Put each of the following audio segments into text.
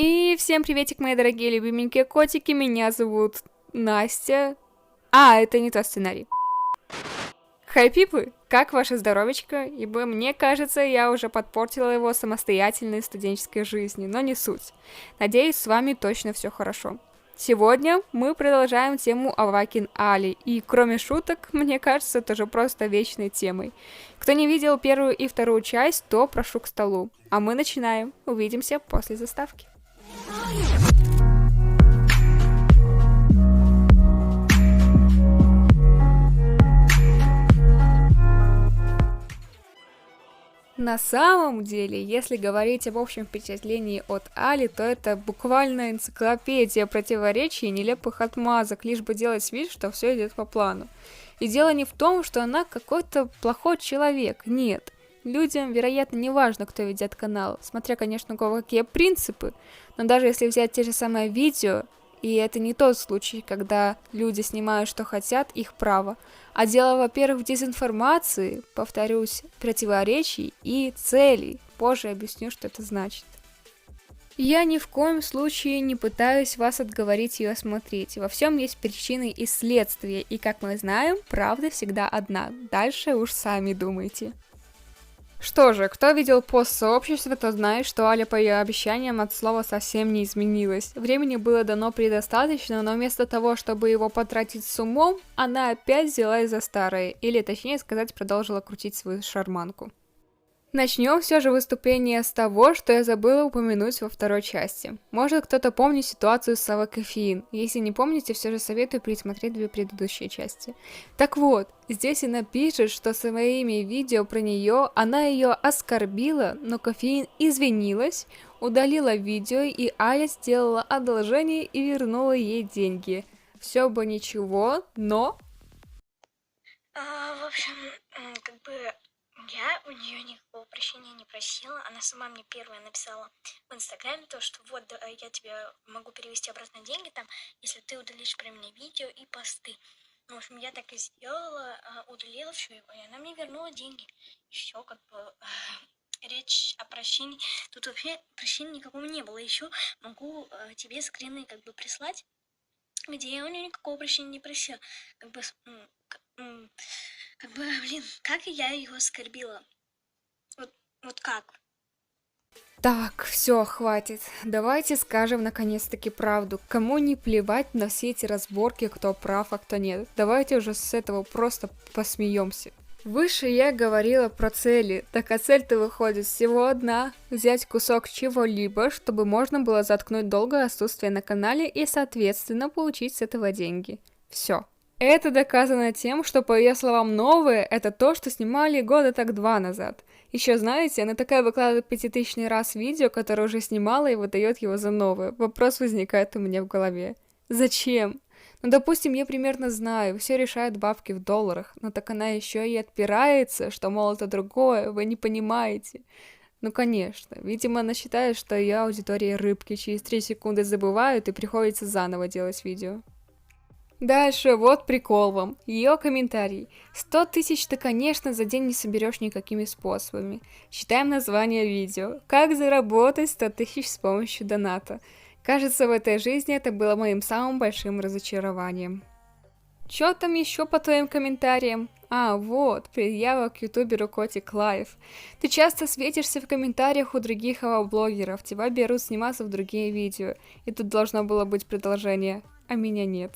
И всем приветик, мои дорогие любименькие котики, меня зовут Настя. Это не тот сценарий. Хай, пипы, как ваше здоровечко? Ибо мне кажется, я уже подпортила его самостоятельной студенческой жизни, но не суть. Надеюсь, с вами точно все хорошо. Сегодня мы продолжаем тему Авакин Али, и кроме шуток, мне кажется, это же просто вечной темой. Кто не видел первую и вторую часть, то прошу к столу. А мы начинаем. Увидимся после заставки. На самом деле, если говорить об общем впечатлении от Али, то это буквально энциклопедия противоречий и нелепых отмазок, лишь бы делать вид, что все идет по плану. И дело не в том, что она какой-то плохой человек, нет. Людям, вероятно, не важно, кто ведет канал, смотря, конечно, у кого какие принципы, но даже если взять те же самые видео, и это не тот случай, когда люди снимают, что хотят, их право. А дело, во-первых, в дезинформации, повторюсь, противоречий и целей. Позже объясню, что это значит. Я ни в коем случае не пытаюсь вас отговорить ее смотреть. Во всем есть причины и следствия, и, как мы знаем, правда всегда одна. Дальше уж сами думайте. Что же, кто видел пост сообщества, то знает, что Аля по ее обещаниям от слова совсем не изменилась. Времени было дано предостаточно, но вместо того, чтобы его потратить с умом, она опять взялась за старое, или точнее сказать, продолжила крутить свою шарманку. Начнем все же выступление с того, что я забыла упомянуть во второй части. Может, кто-то помнит ситуацию с Савой Кофеин. Если не помните, все же советую пересмотреть две предыдущие части. Так вот, здесь она пишет, что своими видео про нее она ее оскорбила, но Кофеин извинилась, удалила видео, и Аля сделала одолжение и вернула ей деньги. Все бы ничего, но... В общем, я у нее никакого прощения не просила. Она сама мне первая написала в Инстаграме то, что вот я тебе могу перевести обратно деньги, там, если ты удалишь про меня видео и посты. В общем, я так и сделала, удалила все его, и она мне вернула деньги. И все, речь о прощении. Тут вообще прощения никакого не было. Еще могу тебе скрины прислать, где я у нее никакого прощения не просила. Как я ее оскорбила? Вот как? Так, все, хватит. Давайте скажем наконец-таки правду. Кому не плевать на все эти разборки, кто прав, а кто нет. Давайте уже с этого просто посмеемся. Выше я говорила про цели, так а цель-то выходит всего одна. Взять кусок чего-либо, чтобы можно было заткнуть долгое отсутствие на канале и, соответственно, получить с этого деньги. Все. Это доказано тем, что, по ее словам, новое — это то, что снимали года так 2 назад. Еще знаете, она такая выкладывает 5000-й раз видео, которое уже снимала, и выдает его за новое. Вопрос возникает у меня в голове. Зачем? Ну, допустим, я примерно знаю, все решает бабки в долларах, но так она еще и отпирается, что, мол, это другое, вы не понимаете. Ну, конечно. Видимо, она считает, что ее аудитория рыбки через 3 секунды забывают и приходится заново делать видео. Дальше, вот прикол вам. Ее комментарий. 100 тысяч ты, конечно, за день не соберешь никакими способами. Читаем название видео. Как заработать 100 тысяч с помощью доната. Кажется, в этой жизни это было моим самым большим разочарованием. Чё там еще по твоим комментариям? Вот, предъява к ютуберу Котик Лайф. Ты часто светишься в комментариях у других блогеров, тебя берут сниматься в другие видео. И тут должно было быть продолжение, а меня нет.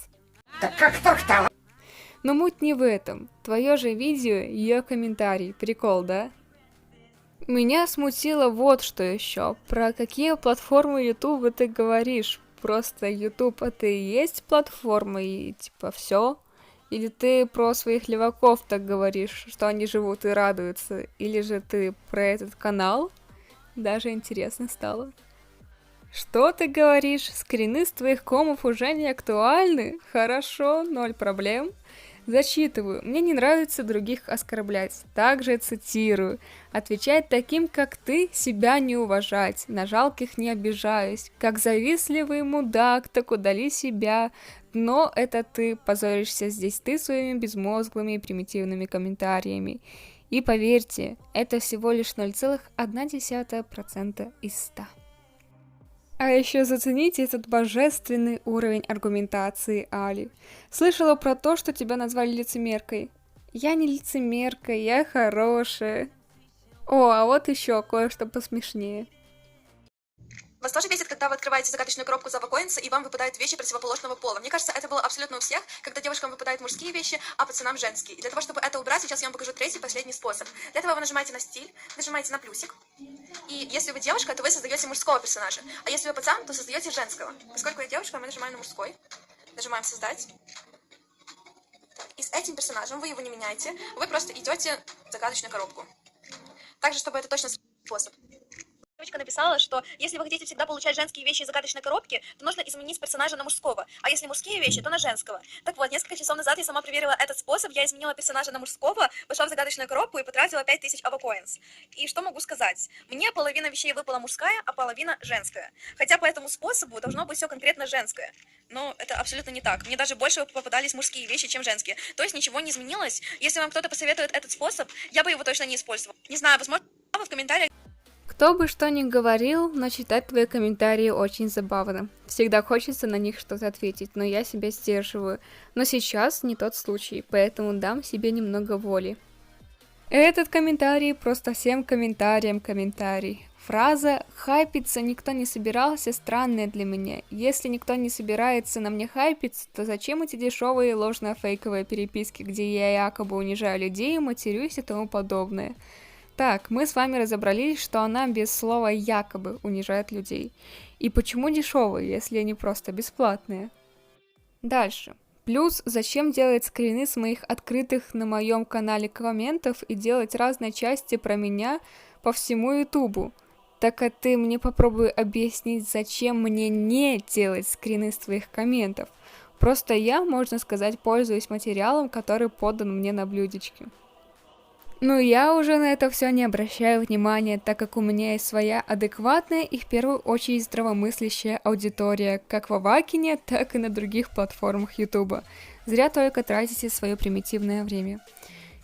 Так как так-то? Но муть не в этом. Твое же видео, ее комментарий. Прикол, да? Меня смутило вот что еще. Про какие платформы Ютуба ты говоришь? Просто Ютуб это и есть платформа и типа все? Или ты про своих леваков так говоришь, что они живут и радуются? Или же ты про этот канал? Даже интересно стало. Что ты говоришь? Скрины с твоих комов уже не актуальны? Хорошо, 0 проблем. Зачитываю. Мне не нравится других оскорблять. Также цитирую. Отвечать таким, как ты, себя не уважать. На жалких не обижаюсь. Как завистливый мудак, так удали себя. Но это ты. Позоришься здесь ты своими безмозглыми и примитивными комментариями. И поверьте, это всего лишь 0,1% из 100. А еще зацените этот божественный уровень аргументации Али. Слышала про то, что тебя назвали лицемеркой. Я не лицемерка, я хорошая. О, а вот еще кое-что посмешнее. Вас тоже бесит, когда вы открываете загадочную коробку за Coins, и вам выпадают вещи противоположного пола? Мне кажется, это было абсолютно у всех, когда девушкам выпадают мужские вещи, а пацанам женские. И для того, чтобы это убрать, сейчас я вам покажу третий, последний способ. Для этого вы нажимаете на стиль, нажимаете на плюсик. И если вы девушка, то вы создаете мужского персонажа. А если вы пацан, то создаете женского. Поскольку я девушка, мы нажимаем на мужской. Нажимаем создать. И с этим персонажем вы его не меняете, вы просто идете в загадочную коробку. Также, чтобы это точно способ. Девочка написала, что если вы хотите всегда получать женские вещи из загадочной коробки, то нужно изменить персонажа на мужского, а если мужские вещи, то на женского. Так вот, несколько часов назад я сама проверила этот способ, я изменила персонажа на мужского, пошла в загадочную коробку и потратила 5000 авокоинс. И что могу сказать? Мне половина вещей выпала мужская, а половина женская. Хотя по этому способу должно быть все конкретно женское. Но это абсолютно не так. Мне даже больше попадались мужские вещи, чем женские. То есть ничего не изменилось. Если вам кто-то посоветует этот способ, я бы его точно не использовала. Не знаю, возможно, в комментариях. Кто бы что ни говорил, но читать твои комментарии очень забавно. Всегда хочется на них что-то ответить, но я себя сдерживаю. Но сейчас не тот случай, поэтому дам себе немного воли. Этот комментарий просто всем комментариям комментарий. Фраза «хайпиться никто не собирался» странная для меня. Если никто не собирается на мне хайпиться, то зачем эти дешевые ложно-фейковые переписки, где я якобы унижаю людей, матерюсь и тому подобное? Так, мы с вами разобрались, что она без слова «якобы» унижает людей. И почему дешевые, если они просто бесплатные? Дальше. Плюс, зачем делать скрины с моих открытых на моем канале комментов и делать разные части про меня по всему ютубу? Так а ты мне попробуй объяснить, зачем мне не делать скрины с твоих комментов. Просто я, можно сказать, пользуюсь материалом, который подан мне на блюдечке. Но я уже на это все не обращаю внимания, так как у меня есть своя адекватная и в первую очередь здравомыслящая аудитория, как в Авакине, так и на других платформах Ютуба. Зря только тратите свое примитивное время.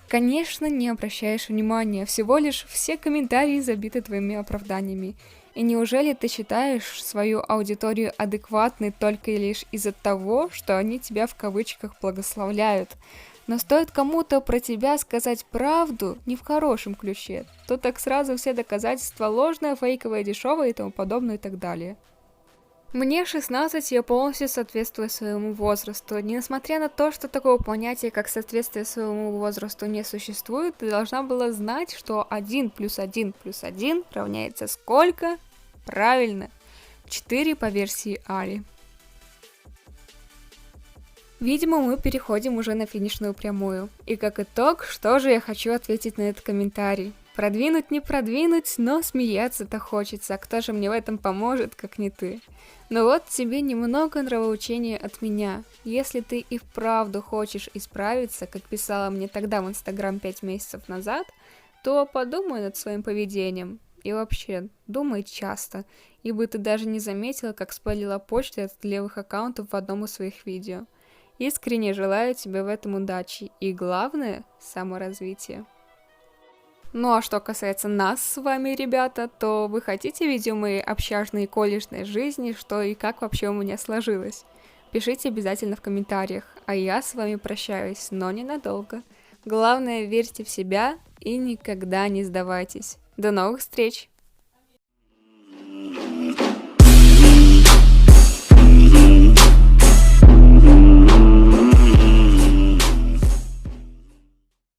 Конечно, не обращаешь внимания, всего лишь все комментарии забиты твоими оправданиями. И неужели ты считаешь свою аудиторию адекватной только лишь из-за того, что они тебя в кавычках благословляют? Но стоит кому-то про тебя сказать правду, не в хорошем ключе, то так сразу все доказательства ложное, фейковое, дешевое и тому подобное и так далее. Мне 16, я полностью соответствую своему возрасту. Несмотря на то, что такого понятия, как соответствие своему возрасту, не существует, ты должна была знать, что 1 + 1 + 1 равняется сколько? Правильно, 4 по версии Али. Видимо, мы переходим уже на финишную прямую. И как итог, что же я хочу ответить на этот комментарий? Продвинуть не продвинуть, но смеяться-то хочется, а кто же мне в этом поможет, как не ты? Но вот тебе немного нравоучения от меня. Если ты и вправду хочешь исправиться, как писала мне тогда в Инстаграм 5 месяцев назад, то подумай над своим поведением. И вообще, думай часто, ибо ты даже не заметила, как спалила почту от левых аккаунтов в одном из своих видео. Искренне желаю тебе в этом удачи и, главное, саморазвития. Ну а что касается нас с вами, ребята, то вы хотите видео моей общажной и колледжной жизни, что и как вообще у меня сложилось? Пишите обязательно в комментариях, а я с вами прощаюсь, но ненадолго. Главное, верьте в себя и никогда не сдавайтесь. До новых встреч!